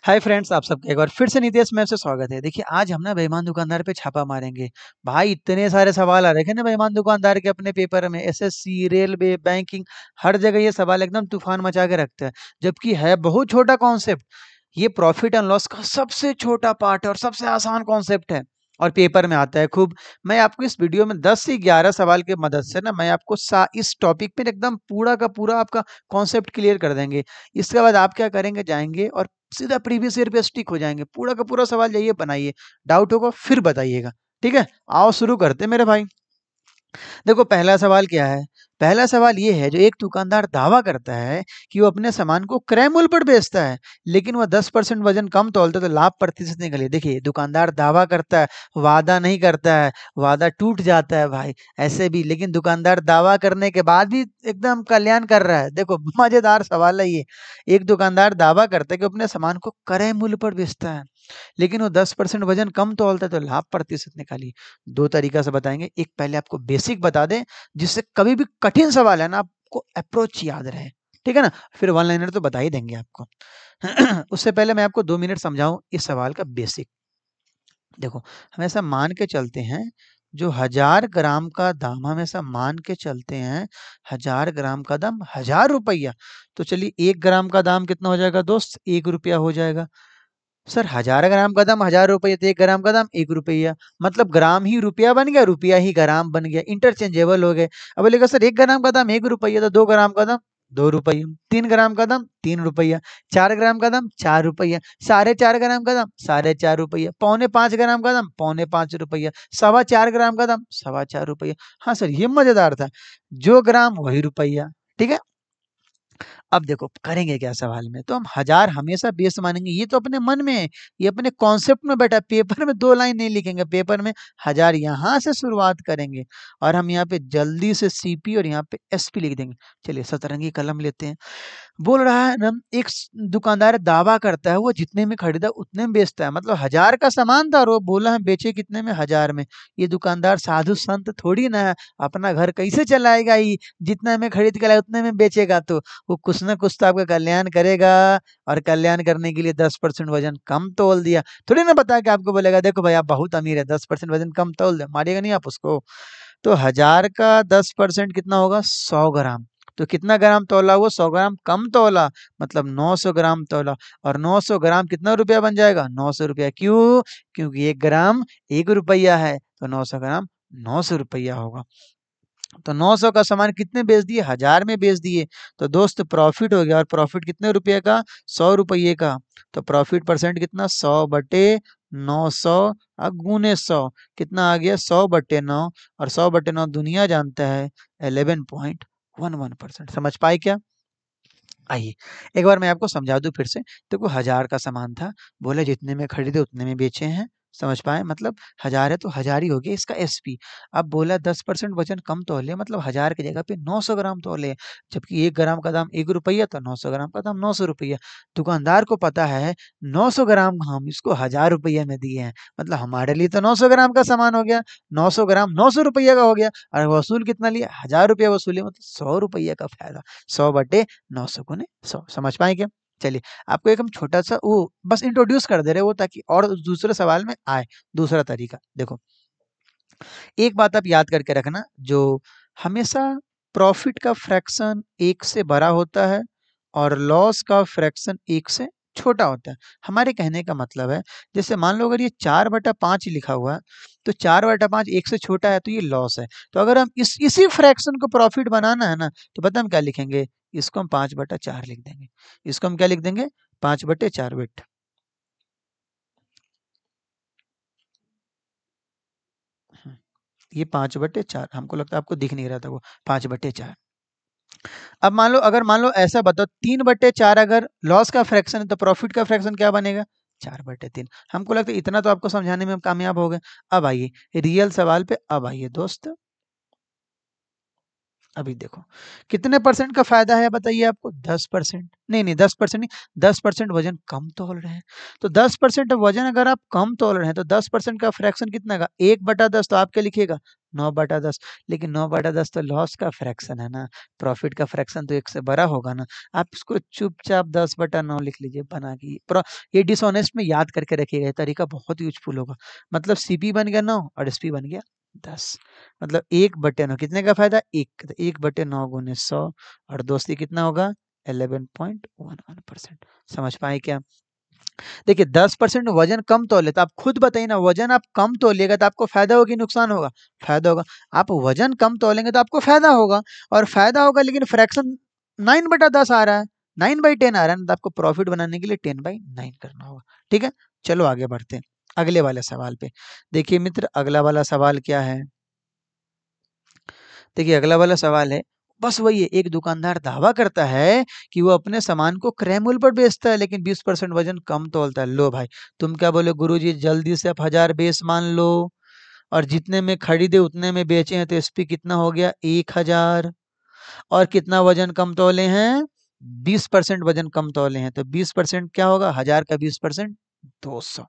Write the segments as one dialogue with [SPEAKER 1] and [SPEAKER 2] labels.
[SPEAKER 1] Hi friends, आप सबका एक बार फिर से नितेश मैम से स्वागत है। देखिए आज हम ना बेईमान दुकानदार पे छापा मारेंगे। भाई इतने सारे सवाल आ रखे हैं ना बेईमान दुकानदार के अपने पेपर में, एसएससी, रेलवे, बैंकिंग, हर जगह ये सवाल एकदम तूफान मचा के रखते हैं। जबकि है बहुत छोटा कॉन्सेप्ट। ये प्रॉफिट एंड लॉस का सबसे छोटा पार्ट है और सबसे आसान कॉन्सेप्ट है और पेपर में आता है खूब। मैं आपको इस वीडियो में 10 से 11 सवाल की मदद से ना मैं आपको इस टॉपिक पे एकदम पूरा का पूरा आपका कॉन्सेप्ट क्लियर कर देंगे। इसके बाद आप क्या करेंगे, जाएंगे और सीधा प्रीवियस ईयर पे स्टिक हो जाएंगे। पूरा का पूरा सवाल जाइए बनाइए, डाउट होगा फिर बताइएगा। ठीक है, आओ शुरू करते हैं मेरे भाई। देखो पहला सवाल क्या है। पहला सवाल ये है, जो एक दुकानदार दावा करता है कि वो अपने सामान को क्रय मूल्य पर बेचता है, लेकिन वह 10% वजन कम तौलता है, तो लाभ प्रतिशत निकलिए। देखिए दुकानदार दावा करता है, वादा नहीं करता है, वादा टूट जाता है भाई ऐसे भी, लेकिन दुकानदार दावा करने के बाद भी एकदम कल्याण कर रहा है। देखो मजेदार सवाल है ये। एक दुकानदार दावा करता है कि अपने सामान को क्रय मूल्य पर बेचता है, लेकिन वो 10% वजन कम तौलता है, तो लाभ प्रतिशत निकालिए। दो तरीका से बताएंगे। एक पहले आपको बेसिक बता दें, जिससे कभी भी कठिन सवाल है ना आपको अप्रोच याद रहे। ठीक है ना, फिर वन लाइनर तो बता ही देंगे आपको। उससे पहले मैं आपको 2 मिनट समझाऊं इस सवाल का बेसिक। देखो हमेशा मान के चलते हैं, जो 1000 ग्राम का दाम हमेशा मान के चलते हैं, 1000 ग्राम का दाम 1000 रुपया। तो चलिए 1 ग्राम का दाम कितना हो जाएगा दोस्त, 1 रुपया हो जाएगा। सर 1000 ग्राम का दाम 1000 रुपये, तो 1 ग्राम का दाम 1 रुपया। मतलब ग्राम ही रुपया बन गया, रुपया ही ग्राम बन गया, इंटरचेंजेबल हो गए। अब बोलेगा सर 1 ग्राम का दाम 1 रुपया, तो 2 ग्राम का दाम 2 रुपया, 3 ग्राम का दाम 3 रुपया, 4 ग्राम का दाम 4 रुपया, 4.5 ग्राम का दाम 4.5 रुपया, 5.25 ग्राम का दाम 5.25 रुपया, 4.25 ग्राम का दाम 4.25 रुपया। हाँ सर ये मजेदार था, जो ग्राम वही रुपया। ठीक है, अब देखो करेंगे क्या सवाल में, तो हम 1000 हमेशा बेस मानेंगे। ये तो अपने मन में है, ये अपने कॉन्सेप्ट में बैठा। पेपर में 2 लाइन नहीं लिखेंगे, पेपर में 1000 यहाँ से शुरुआत करेंगे और हम यहाँ पे जल्दी से सीपी और यहाँ पे एसपी लिख देंगे। चलिए सतरंगी कलम लेते हैं। बोल रहा है ना, एक दुकानदार दावा करता है वो जितने में खरीदा उतने में बेचता है। मतलब 1000 का सामान था और वो बोला है बेचे कितने में, 1000 में। ये दुकानदार साधु संत थोड़ी ना है, अपना घर कैसे चलाएगा, ही जितना में खरीद के लाए उतने में बेचेगा। तो वो कुछ ना कुछ तो आपका कल्याण करेगा, और कल्याण करने के लिए 10% वजन कम तोल दिया। थोड़ी ना बता के आपको बोलेगा देखो भाई आप बहुत अमीर है, 10% वजन कम तोल दे, मारिएगा नहीं आप उसको। तो 1000 का 10% कितना होगा, 100 ग्राम। तो कितना ग्राम तोला, वो 100 ग्राम कम तोला, मतलब 900 ग्राम तोला। और 900 ग्राम कितना रुपया बन जाएगा, 900 रुपया। क्यों, क्योंकि 1 ग्राम 1 रुपया है, तो 900 ग्राम 900 रुपया होगा। तो 900 का सामान कितने बेच दिए, 1000 में बेच दिए। तो दोस्त प्रॉफिट हो गया, और प्रॉफिट कितने रुपए का, 100 रुपये का। तो प्रॉफिट परसेंट कितना, 100/900 गुने 100, कितना आ गया 100/9। और 100/9 दुनिया जानता है 11.11%। समझ पाए क्या। आइए एक बार मैं आपको समझा दूं फिर से। देखो 1000 का सामान था, बोले जितने में खरीदे उतने में बेचे हैं। समझ पाए, मतलब 1000 है तो 1000 ही हो गया इसका एसपी। अब बोला 10% वजन कम तौले, मतलब 1000 की जगह पे 900 ग्राम तौले। जबकि 1 ग्राम का दाम 1 रुपया, तो 900 ग्राम का दाम 900 रुपया। दुकानदार को पता है 900 ग्राम हम इसको 1000 रुपया में दिए हैं, मतलब हमारे लिए तो 900 ग्राम का सामान हो गया। 900 ग्राम 900 रुपया का हो गया, और वसूल कितना लिया, 1000 रुपया वसूले, मतलब 100 रुपया का फायदा। 100/900 गुने 100। समझ पाए क्या। चलिए आपको एक हम छोटा सा वो बस इंट्रोड्यूस कर दे रहे वो, ताकि और दूसरे सवाल में आए। दूसरा तरीका देखो, एक बात आप याद करके रखना, जो हमेशा प्रॉफिट का फ्रैक्शन 1 से बड़ा होता है और लॉस का फ्रैक्शन 1 से छोटा होता है। हमारे कहने का मतलब है, जैसे मान लो अगर ये 4/5 लिखा हुआ है, तो 4/5 1 से छोटा है, तो ये लॉस है। तो अगर हम इसी फ्रैक्शन को प्रॉफिट बनाना है ना, तो पता हम क्या लिखेंगे, इसको हम 5/4 लिख देंगे। इसको हम क्या लिख देंगे, 5/4 बिट। ये 5/4, हमको लगता है आपको दिख नहीं रहा था वो 5/4। अब मान लो, अगर मान लो ऐसा बताओ 3/4 अगर लॉस का फ्रैक्शन है, तो प्रॉफिट का फ्रैक्शन क्या बनेगा, 4/3। हमको लगता है इतना तो आपको समझाने में हम कामयाब हो गए। अब आइए रियल सवाल पे, अब आइए दोस्त। अभी देखो कितने परसेंट का फायदा है बताइए आपको, 10%। नहीं 10% नहीं, 10% वजन कम तोल रहे हैं। तो 10% वजन अगर आप कम तोल रहे हैं, तो 10% का फ्रैक्शन कितना का, 1/10। तो आप क्या लिखिएगा, 9/10। लेकिन 9/10 तो लॉस का फ्रैक्शन है ना, प्रॉफिट का फ्रैक्शन तो 1 से बड़ा होगा ना। आप इसको चुपचाप 10/9 लिख लीजिए बना के। ये डिसऑनेस्ट में याद करके रखिएगा, ये तरीका बहुत यूजफुल होगा। मतलब सीपी बन गया 9 और एसपी बन गया 10। मतलब 1/9 कितने का फायदा, 1, 1/9 गुने 100 और दोस्ती कितना होगा 11.11%। समझ पाए क्या? देखिए 10% वजन कम तौले तो आप खुद बताइए ना, वजन आप कम तौलिएगा तो आपको फायदा होगा कि नुकसान होगा? फायदा होगा। आप वजन कम तौलेंगे तो आपको फायदा होगा, और फायदा होगा लेकिन फ्रैक्शन 9/10 आ रहा है, 9/10 आ रहा है ना, तो आपको प्रॉफिट बनाने के लिए 10/9 करना होगा। ठीक है, चलो आगे बढ़ते हैं अगले वाले सवाल पे। देखिए मित्र, अगला वाला सवाल क्या है? देखिए अगला वाला सवाल है, बस वही है, एक दुकानदार दावा करता है कि वो अपने सामान को क्रय मूल्य पर बेचता है लेकिन 20% वजन कम तौलता है। लो भाई, तुम क्या बोले, गुरुजी जल्दी से आप 1000 बेस मान लो, और जितने में खरीदे उतने में बेचे हैं, तो एसपी कितना हो गया 1000, और कितना वजन कम तौले हैं 20% वजन कम तौले हैं, तो 20% क्या होगा, 1000 का 20% 200।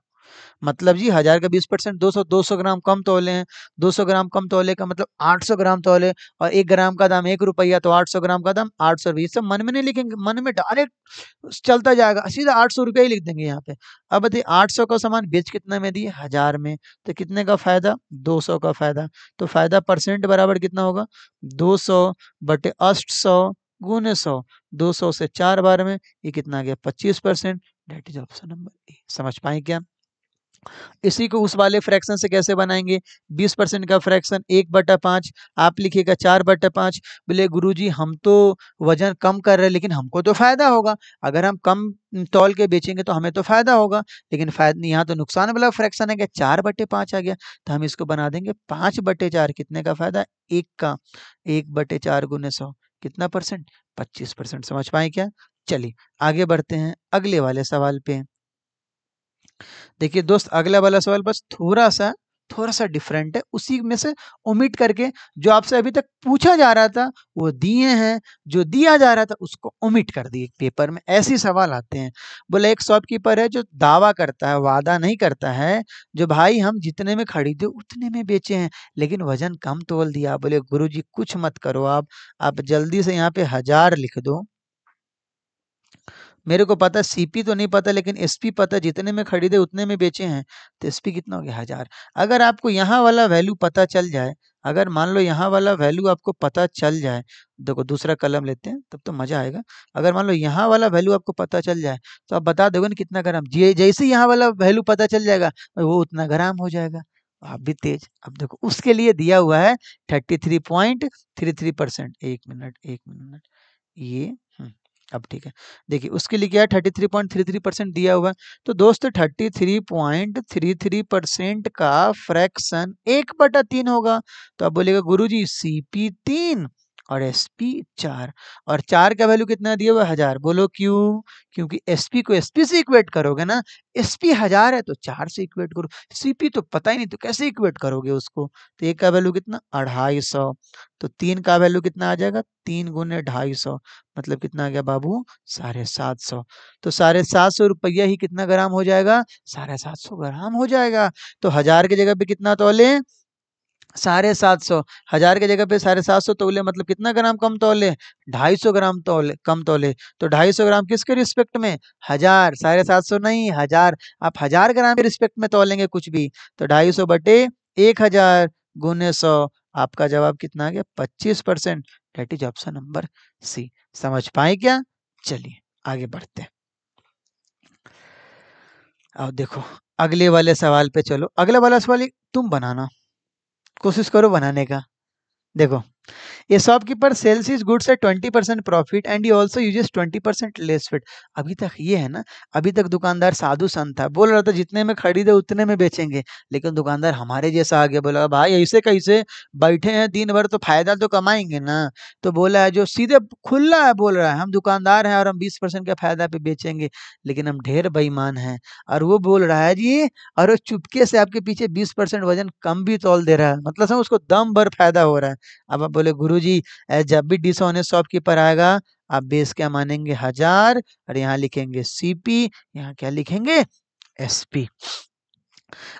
[SPEAKER 1] मतलब जी 1000 का 20% 200, 200 ग्राम कम तौले हैं। 200 ग्राम कम तौले का मतलब 800 ग्राम तौले, और 1 ग्राम का दाम 1 रुपया, तो 800 ग्राम का दाम 800 रुपये। सब मन में नहीं लिखेंगे, मन में डायरेक्ट चलता जाएगा, सीधा 800 रुपया ही लिख देंगे यहाँ पे। अब बताइए 800 का सामान बेच कितना में दिए, 1000 में, तो कितने का फायदा, 200 का फायदा। तो फायदा परसेंट बराबर कितना होगा, 200/800 गुने 100। 200 से 4 बार में ये कितना आ गया 25%। That is option number A. समझ पाए क्या? इसी को उस वाले फ्रैक्शन से कैसे बनाएंगे, 20% का फ्रैक्शन 1/5, आप लिखिएगा 4/5। बोले गुरुजी हम तो वजन कम कर रहे हैं लेकिन हमको तो फायदा होगा, अगर हम कम तौल के बेचेंगे तो हमें तो फायदा होगा, लेकिन फायदा यहाँ तो नुकसान वाला फ्रैक्शन है, क्या 4/5 आ गया, तो हम इसको बना देंगे 5/4। कितने का फायदा, 1 का, 1/4 गुने 100 कितना परसेंट, 25%। समझ पाए क्या? चलिए आगे बढ़ते हैं अगले वाले सवाल पे। देखिए दोस्त, अगला वाला सवाल बस थोड़ा सा डिफरेंट है, उसी में से ओमिट करके जो आपसे अभी तक पूछा जा रहा था वो दिए हैं, जो दिया जा रहा था उसको ओमिट कर दिए। पेपर में ऐसे ही सवाल आते हैं। बोले एक शॉपकीपर है जो दावा करता है, वादा नहीं करता है, जो भाई हम जितने में खरीदे उतने में बेचे हैं लेकिन वजन कम तोल दिया। बोले गुरुजी कुछ मत करो, आप जल्दी से यहाँ पे 1000 लिख दो। मेरे को पता सीपी तो नहीं पता लेकिन एसपी पता, जितने में खरीदे उतने में बेचे हैं, तो एसपी कितना हो गया 1000। अगर आपको यहाँ वाला वैल्यू पता चल जाए, अगर मान लो यहाँ वाला वैल्यू आपको पता चल जाए, देखो दूसरा कलम लेते हैं तब तो मजा आएगा। अगर मान लो यहाँ वाला वैल्यू आपको पता चल जाए तो आप बता दोगे ना कितना ग्राम, जैसे ही यहाँ वाला वैल्यू पता चल जाएगा वो उतना ग्राम हो जाएगा। आप भी तेज। अब देखो उसके लिए दिया हुआ है 33.33%। एक मिनट एक मिनट, ये अब ठीक है। देखिए उसके लिए क्या है, 33.33% दिया हुआ है। तो दोस्तों 33.33% का फ्रैक्शन 1/3 होगा। तो आप बोलेगा गुरुजी सीपी 3 और एसपी 4, और 4 का वैल्यू कितना दिया हुआ है 1000। बोलो क्यों? क्योंकि एसपी को एसपी से इक्वेट करोगे ना, एसपी 1000 है तो 4 से इक्वेट करो, सीपी तो पता ही नहीं तो कैसे इक्वेट करोगे उसको। तो एक का वैल्यू कितना 250, तो 3 का वैल्यू कितना आ जाएगा, 3 गुने 250, मतलब कितना आ गया बाबू 750। तो 750 रुपया ही कितना ग्राम हो जाएगा, 750 ग्राम हो जाएगा। तो 1000 की जगह पे कितना तौले, 750। 1000 की जगह पे 750 तौले, मतलब कितना ग्राम कम तौले, 250 ग्राम तौले कम तौले। तो 250 ग्राम किसके रिस्पेक्ट में, 1000, 750 नहीं 1000। आप 1000 ग्राम के रिस्पेक्ट में तौलेंगे कुछ भी, तो 250/1000 गुने 100, आपका जवाब कितना आ गया 25%। That is option number C. समझ पाए क्या? चलिए आगे बढ़ते हैं। अब देखो अगले वाले सवाल पे चलो। अगला वाला सवाल तुम बनाना, कोशिश करो बनाने का। देखो, ये shopkeeper sells his goods at 20% profit and he also uses 20% less fit. अभी तक ये है ना, अभी तक दुकानदार साधु संत था, बोल रहा था जितने में खरीदे उतने में बेचेंगे, लेकिन दुकानदार हमारे जैसा आ गया, बोला भाई ऐसे कैसे, बैठे हैं दिन भर तो फायदा तो कमाएंगे ना। तो बोला है जो सीधे खुला है, बोल रहा है हम दुकानदार हैं और हम 20% का फायदा पे बेचेंगे, लेकिन हम ढेर बेईमान हैं। और वो बोल रहा है जी, और वो चुपके से आपके पीछे 20% वजन कम भी तौल दे रहा है, मतलब समझ उसको दम भर फायदा हो रहा है। अब आप बोले गुरुजी जब भी डिसऑनेस्ट शॉपकीपर आएगा आप बेस क्या मानेंगे 1000, और यहाँ लिखेंगे सीपी, यहाँ क्या लिखेंगे एसपी।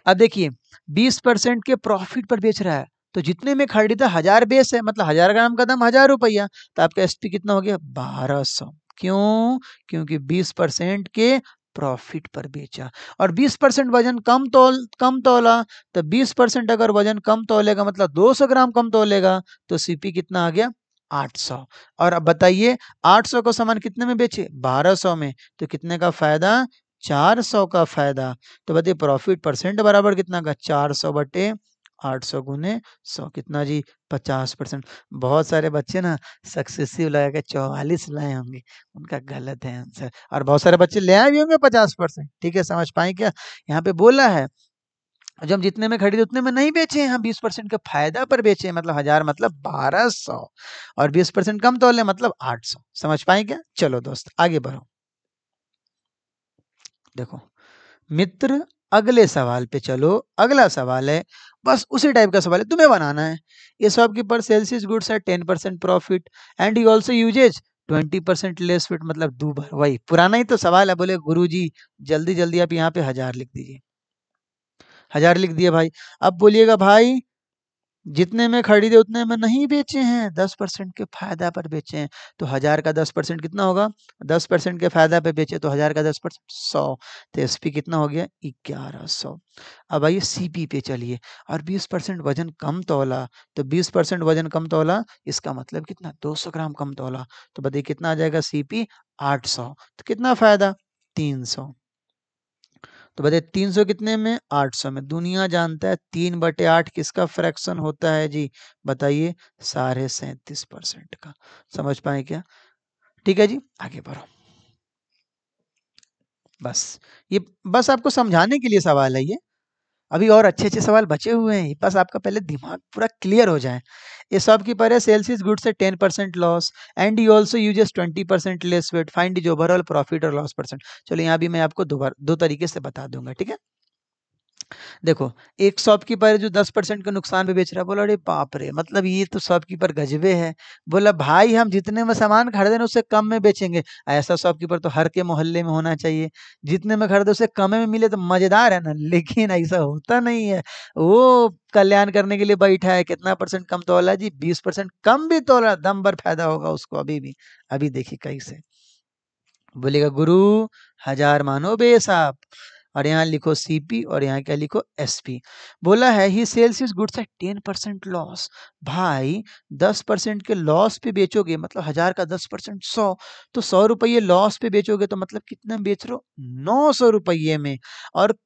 [SPEAKER 1] अब देखिए 20% के प्रॉफिट पर बेच रहा है तो जितने में खरीदा 1000 बेस है, मतलब 1000 ग्राम का दाम 1000 रुपया, तो आपका एसपी कितना हो गया 1200। क्यों? क्योंकि 20% के प्रॉफिट पर बेचा, और 20% वजन कम तोला, तो 20% अगर वजन कम तोलेगा मतलब 200 ग्राम कम तोलेगा, तो सीपी कितना आ गया 800। और अब बताइए 800 को सामान कितने में बेचे 1200 में, तो कितने का फायदा 400 का फायदा। तो बताइए प्रॉफिट परसेंट बराबर कितना का 400 बटे 800 गुने 100 कितना जी 50%। बहुत सारे बच्चे ना सक्सेसिव लगा के 44 लाए होंगे, उनका गलत है आंसर। और बहुत सारे बच्चे ले आए भी होंगे 50%। ठीक है, समझ पाए क्या? यहाँ पे बोला है जब हम जितने में खरीदे उतने में नहीं बेचे हैं, हम 20% का फायदा पर बेचे हैं, मतलब 1000 मतलब 1200, और 20% कम तोले मतलब 800। समझ पाए क्या? चलो दोस्त आगे बढ़ो। देखो मित्र, अगले सवाल पे चलो। अगला सवाल है, बस उसी टाइप का सवाल है, तुम्हें बनाना है। ये shopkeeper sells his goods at 10% profit and he also uses 20% less fit, मतलब दोबार वही पुराना ही तो सवाल है। बोले गुरुजी जल्दी जल्दी आप यहाँ पे 1000 लिख दीजिए। 1000 लिख दिए भाई। अब बोलिएगा भाई जितने में खरीदे उतने में नहीं बेचे हैं, 10% के फायदा पर बेचे हैं, तो 1000 का 10% कितना होगा? 10% के फायदा पे बेचे तो 1000 का 10% 100, तो एसपी कितना हो गया 1100। अब आइए सीपी पे चलिए, और 20% वजन कम तोला, तो 20% वजन कम तोला इसका मतलब कितना 200 ग्राम कम तोला, तो बताइए कितना आ जाएगा सीपी 800, तो कितना फायदा 300। तो बताइए 300 कितने में 800 में। दुनिया जानता है 3/8 किसका फ्रैक्शन होता है जी? बताइए 37.5% का। समझ पाए क्या? ठीक है जी, आगे बढ़ो। बस ये बस आपको समझाने के लिए सवाल है ये। अभी और अच्छे अच्छे सवाल बचे हुए हैं, बस आपका पहले दिमाग पूरा क्लियर हो जाए। ये सब की पर है sells is goods at 10% loss and you also uses 20% less weight, find is overall profit और लॉस परसेंट। चलो यहाँ भी मैं आपको दो तरीके से बता दूंगा। ठीक है, देखो एक शॉपकीपर है जो 10% के नुकसान पे बेच रहा है। बोला अरे बाप रे, मतलब ये तो शॉपकीपर गजबे है। बोला भाई हम जितने में सामान खरीदे ना उससे कम में बेचेंगे। ऐसा शॉपकीपर तो हर के मोहल्ले में होना चाहिए। जितने में खरीदे उससे कम में मिले तो मजेदार है ना, लेकिन ऐसा होता नहीं है। वो कल्याण करने के लिए बैठा है। कितना परसेंट कम तोला जी? 20% कम भी तोला, दम भर फायदा होगा उसको अभी भी। अभी देखिए कैसे बोलेगा गुरु 1000 मानो बेस आप, और यहाँ लिखो सीपी और यहाँ क्या लिखो एसपी। बोला है ही sales is goods at 10% loss. भाई 10% के लॉस पे बेचोगे मतलब 1000 का 10% 100, तो 100 रुपये लॉस पे बेचोगे तो मतलब कितने में बेच रहे हो 900 रुपये में। और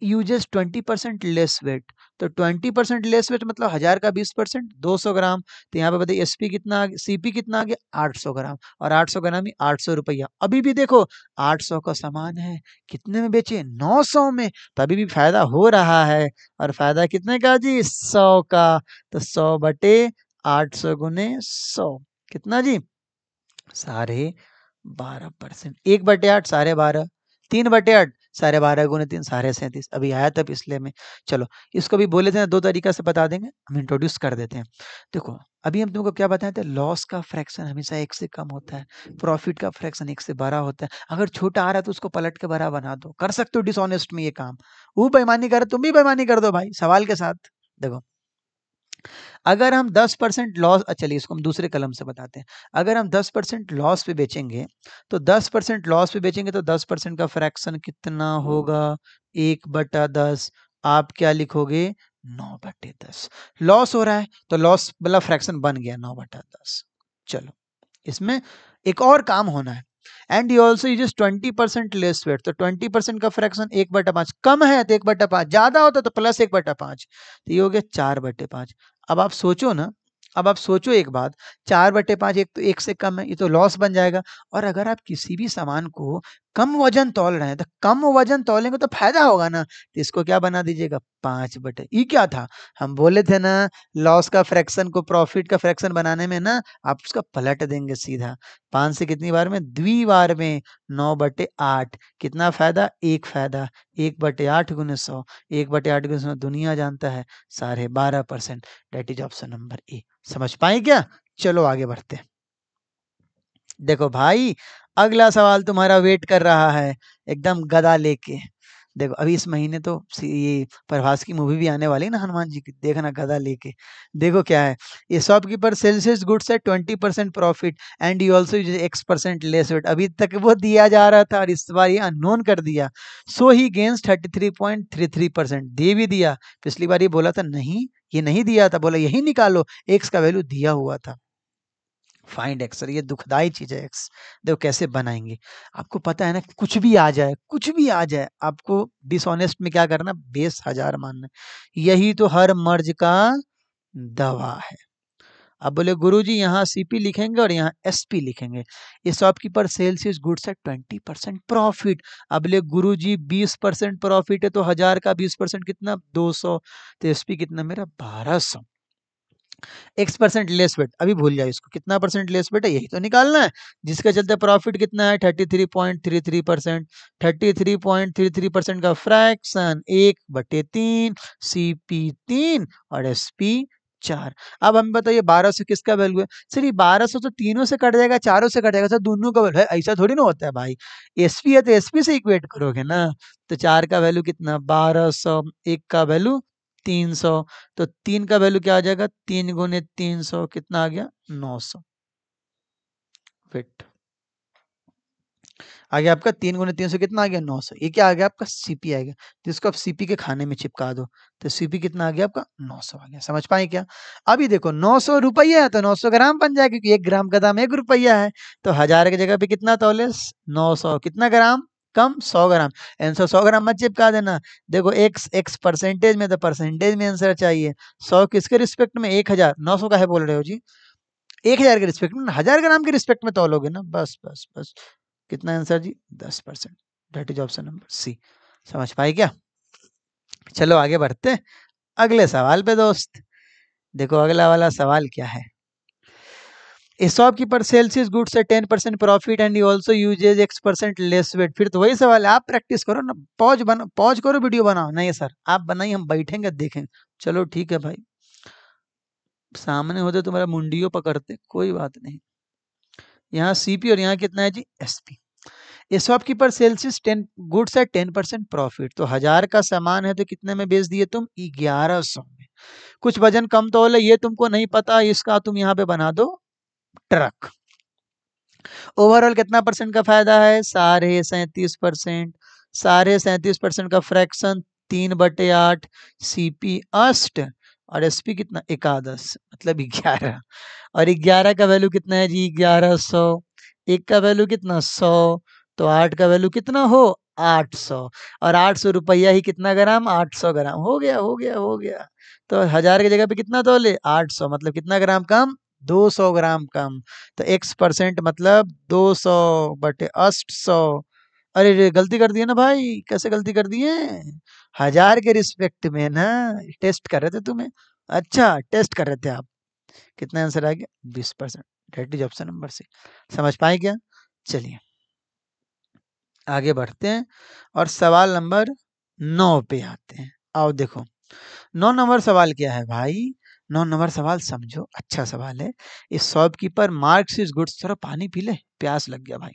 [SPEAKER 1] यूजेस 20% लेस वेट, तो 20% लेस वेट मतलब 1000 का 20% 200 ग्राम। तो यहाँ पे बताइए एसपी कितना सीपी कितना आ गया 800 ग्राम, और 800 ग्राम ही 800 रुपया। अभी भी देखो 800 का सामान है, कितने में बेचे 900 में, तो अभी भी फायदा हो रहा है। और फायदा कितने का जी 100 का, तो 100 बटे 800 गुने 100 कितना जी 12.5%। 1/8 12.5, 3/8 12.5 गुने 3 37.5। अभी आया था पिछले में। चलो इसको भी बोले थे ना, दो तरीका से बता देंगे, हम इंट्रोड्यूस कर देते हैं। देखो अभी हम तुमको क्या बताए थे, लॉस का फ्रैक्शन हमेशा 1 से कम होता है, प्रॉफिट का फ्रैक्शन 1 से बड़ा होता है। अगर छोटा आ रहा है तो उसको पलट के बड़ा बना दो, कर सकते हो डिसऑनेस्ट में ये काम। वो बेईमानी करे तुम भी बेईमानी कर दो भाई सवाल के साथ। देखो अगर हम 10% लॉस, चलिए इसको हम दूसरे कलम से बताते हैं। अगर हम 10% लॉस पे बेचेंगे, तो 10% लॉस पे बेचेंगे तो 10% का फ्रैक्शन कितना होगा 1/10। आप क्या लिखोगे 9/10। लॉस हो रहा है तो लॉस वाला फ्रैक्शन बन गया 9/10। चलो इसमें एक और काम होना है। And you also uses 20% less wait, तो 20% का फ्रैक्शन 1/5 कम है तो 1/5, ज्यादा होता तो प्लस 1/5, तो ये हो गया 4/5। अब आप सोचो ना, अब आप सोचो एक बात, 4/5 एक तो 1 से कम है, ये तो लॉस बन जाएगा। और अगर आप किसी भी सामान को कम वजन तौल रहे हैं तो कम वजन तौलेंगे तो फायदा होगा ना, तो इसको क्या बना दीजिएगा 5/, ये क्या था, हम बोले थे ना लॉस का फ्रैक्शन को प्रॉफिट का फ्रैक्शन बनाने में ना आप उसका पलट देंगे सीधा। 5 से कितनी बार में द्विबार में 9/8 कितना फायदा 1 फायदा, 1/8 गुने 100, 1/8 गुने 100 दुनिया जानता है 12.5%। That is option number A. समझ पाए क्या? चलो आगे बढ़ते हैं। देखो भाई अगला सवाल तुम्हारा वेट कर रहा है एकदम गदा लेके। देखो अभी इस महीने तो ये प्रभास की मूवी भी आने वाली है ना हनुमान जी की, देखना गदा लेके। देखो क्या है, ये shopkeeper sells his goods at 20% profit and you also use X% less weight. अभी तक वो दिया जा रहा था और इस बार ये अननोन कर दिया। सो ही गेन्स 33.33%, दे भी दिया। पिछली बार ये बोला था नहीं, ये नहीं दिया था, बोला यही निकालो, एक्स का वैल्यू दिया हुआ था। फाइंड एक्स, सर ये दुखदाई चीज है एक्स। देखो कैसे बनाएंगे, आपको पता है ना, कुछ भी आ जाए, कुछ भी आ जाए, आपको डिसऑनेस्ट में क्या करना, बेस 1000 मानना है। यही तो हर मर्ज का दवा है। अब बोले गुरुजी यहाँ सीपी लिखेंगे और यहाँ एसपी लिखेंगे। ये shopkeeper sells is goods at 20% profit. अब बोले गुरुजी 20% प्रॉफिट है तो 1000 का 20% कितना, 200। तो एसपी कितना मेरा, 1200। X% लेस वेट, अभी भूल जाओ इसको, कितना परसेंट लेस वेट है यही तो निकालना है। जिसका चलते प्रॉफिट कितना है, 33.33%। 33.33% का फ्रैक्शन 1/3, CP 3 और SP 4। अब हम बताइए 1200 किसका वैल्यू है, सर ये 1200 तो तीनों से कट जाएगा, चारों से कट जाएगा, सर दोनों का वैल्यू है, ऐसा थोड़ी ना होता है भाई। एसपी है तो एसपी से इक्वेट करोगे ना। तो 4 का वैल्यू कितना, 1200, एक का वैल्यू 300। तो 3 का वैल्यू क्या आ जाएगा, 3 × 300 कितना आ गया, 900 फिट। आ गया आपका 3 × 300 कितना आ गया, 900। ये क्या आ गया आपका, सीपी आ गया। तो इसको आप सीपी के खाने में चिपका दो, तो सीपी कितना आ गया आपका, 900 आ गया। समझ पाए क्या। अभी देखो 900 रुपया है तो 900 ग्राम बन जाएगा, क्योंकि 1 ग्राम का दाम 1 रुपया है। तो 1000 की जगह पे कितना तौले, 900, कितना ग्राम कम, 100 ग्राम। आंसर 100 ग्राम मत चिपका देना। देखो एक्स एक्स परसेंटेज में, तो परसेंटेज में आंसर चाहिए। 100 किसके रिस्पेक्ट में, 1000, 900 का है बोल रहे हो जी, 1000 के रिस्पेक्ट में, 1000 ग्राम के रिस्पेक्ट में तौलोगे ना, बस बस बस। कितना आंसर जी, 10%। That is option number C. समझ पाए क्या। चलो आगे बढ़ते हैं अगले सवाल पे दोस्त। देखो अगला वाला सवाल क्या है। A shopkeeper sells his goods at 10% profit and he also uses X% less weight। फिर तो वही सवाल है, आप प्रैक्टिस करो ना, पॉज करो, वीडियो बनाओ। नहीं सर आप बनाइए, हम बैठेंगे देखेंगे। चलो ठीक है भाई, सामने होते तुम्हारा मुंडियो पकड़ते, कोई बात नहीं। यहाँ सीपी और यहाँ कितना है जी, एसपी। ये shopkeeper sells his 10 goods at 10% profit. तो 1000 का सामान है तो कितने में बेच दिए तुम, 1100 में। कुछ वजन कम तो है, ये तुमको नहीं पता, इसका तुम यहाँ पे बना दो ट्रक। ओवरऑल कितना परसेंट का फायदा है, 37.5%। 37.5% का फ्रैक्शन 3/8, सीपी 8 और एसपी कितना, 11, मतलब 11। और 11 का वैल्यू कितना है जी, 1100। एक का वैल्यू कितना, 100। तो 8 का वैल्यू कितना हो, 800। और 800 रुपया ही कितना ग्राम, 800 ग्राम। हो गया हो गया हो गया। तो 1000 की जगह पे कितना तोले, 800, मतलब कितना ग्राम कम, 200 ग्राम कम। तो X% मतलब 200/800। अरे रे गलती कर दिए ना भाई, कैसे गलती कर दिए, 1000 के रिस्पेक्ट में ना, टेस्ट कर रहे थे तुम्हें। अच्छा टेस्ट कर रहे थे आप। कितना आंसर आ गया, 20%। That is option number C. समझ पाए क्या। चलिए आगे बढ़ते हैं और सवाल नंबर 9 पे आते हैं। आओ देखो 9 नंबर सवाल क्या है भाई। 9 नंबर सवाल समझो, अच्छा सवाल है। इस शॉपकीपर मार्क्स इज गुड्स, थोड़ा पानी पी ले, प्यास लग गया भाई,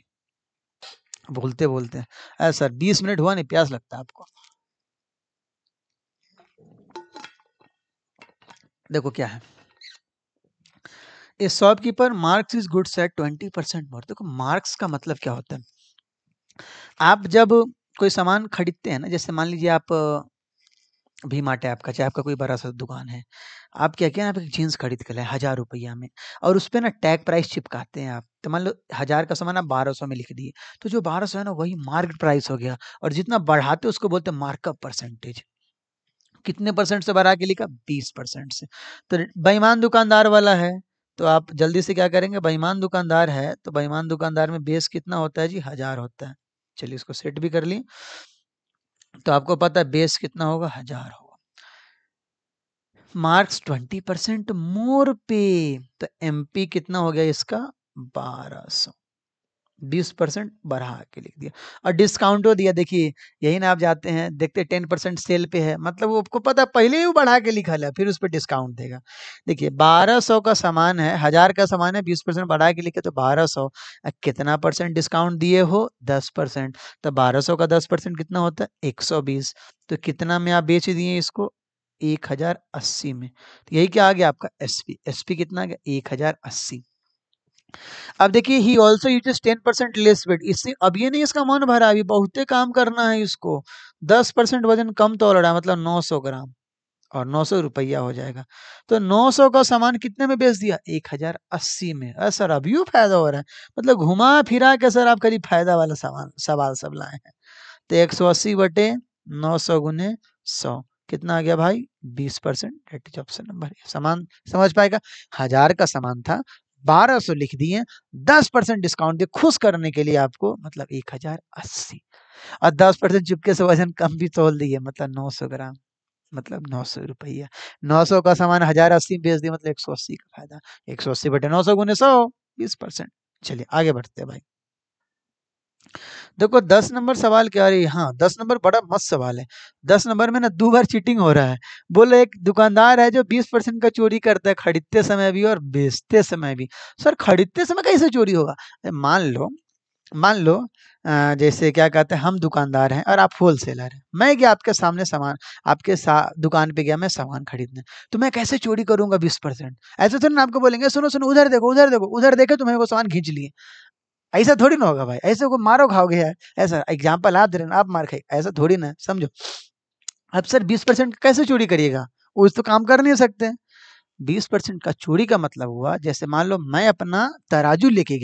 [SPEAKER 1] बोलते बोलते। अरे सर 20 मिनट हुआ नहीं, प्यास लगता है आपको। देखो क्या है, इस shopkeeper marks is goods at 20% मोर। देखो मार्क्स का मतलब क्या होता है, आप जब कोई सामान खरीदते हैं ना, जैसे मान लीजिए आप वी मार्ट है आपका, चाहे आपका कोई बड़ा सा दुकान है, आप क्या किया, आप एक जीन्स खरीद के लाए 1000 रुपया में, और उस पे ना टैग प्राइस चिपकाते हैं आप। तो मान लो 1000 का सामान आप 1200 में लिख दिए, तो जो 1200 है ना वही मार्केट प्राइस हो गया। और जितना बढ़ाते उसको बोलते हैं मार्कअप परसेंटेज। कितने परसेंट से बढ़ा के लिखा, 20% से। तो बेईमान दुकानदार वाला है, तो आप जल्दी से क्या करेंगे, बेईमान दुकानदार है तो बेईमान दुकानदार में बेस कितना होता है जी, 1000 होता है। चलिए इसको सेट भी कर लिए, तो आपको पता है बेस कितना होगा, 1000 होगा। मार्क्स 20% मोर पे, तो एमपी कितना हो गया इसका, 1200। 20% बढ़ा के लिख दिया। और डिस्काउंटो दिया, देखिए यही ना, आप जाते हैं देखते 10% सेल पे है, मतलब वो आपको पता पहले ही वो बढ़ा के लिखा है, फिर उस पर डिस्काउंट देगा। देखिए 1200 का सामान है, 1000 का सामान है, 20% बढ़ा के लिखे तो 1200। कितना परसेंट डिस्काउंट दिए हो? 10%। तो 1200 का 10% कितना होता है? 120। तो कितना में आप बेच दिए इसको? 1080 में। तो यही क्या आ गया आपका? एसपी। एसपी कितना आ गया? 1080। अब देखिए he also uses 10% less weight, इससे अब ये नहीं इसका मन भरा, अभी बहुते काम करना है इसको। 10% वजन कम तोल रहा है, मतलब 900 ग्राम, और 900 रुपया हो जाएगा। तो 900 का सामान कितने में बेच दिया? 1080 में। अरे सर अभी फायदा हो रहा है, मतलब घुमा फिरा के सर आप करीब फायदा वाला सामान सवाल सब लाए हैं। तो 180 बटे 900 गुने 100 कितना आ गया भाई? 20%। That is option number A. सामान समझ पाएगा? 1000 का सामान था, 1200 लिख दिए, 10% डिस्काउंट दिए खुश करने के लिए आपको, मतलब 1080। और 10% चुपके से वजन कम भी तोल दिए, मतलब 900 ग्राम, मतलब 900 रुपया। 900 का सामान 1080 में बेच दिया, मतलब 180 का फायदा। 180 बटे 900 गुने 100, 20%। चलिए आगे बढ़ते हैं भाई। देखो 10 नंबर सवाल क्या रही, हाँ 10 नंबर बड़ा मस्त सवाल है। 10 नंबर में ना 2 बार चीटिंग हो रहा है। बोले एक दुकानदार है जो 20% का चोरी करता है, खरीदते समय भी और बेचते समय भी। सर खरीदते समय कैसे चोरी होगा? मान लो जैसे क्या कहते हैं, हम दुकानदार हैं और आप होलसेलर हैं, मैं गया आपके सामने सामान, दुकान पे गया मैं सामान खरीदने, तो मैं कैसे चोरी करूंगा 20%? ऐसे थोड़ी ना आपको बोलेंगे सुनो सुनो उधर देखो उधर देखो, उधर देखे तुम्हें वो सामान खींच लिए। ऐसा थोड़ी ना होगा भाई, ऐसे को मारो खाओगे यार। ऐसा एग्जाम्पल आप दे रहे हैं, आप मार खाए, ऐसा थोड़ी ना है, समझो। अब सर 20% कैसे चोरी करिएगा? वो तो काम कर नहीं सकते। 20% का चोरी का मतलब हुआ, जैसे मान लो मैं अपना तराजू लेके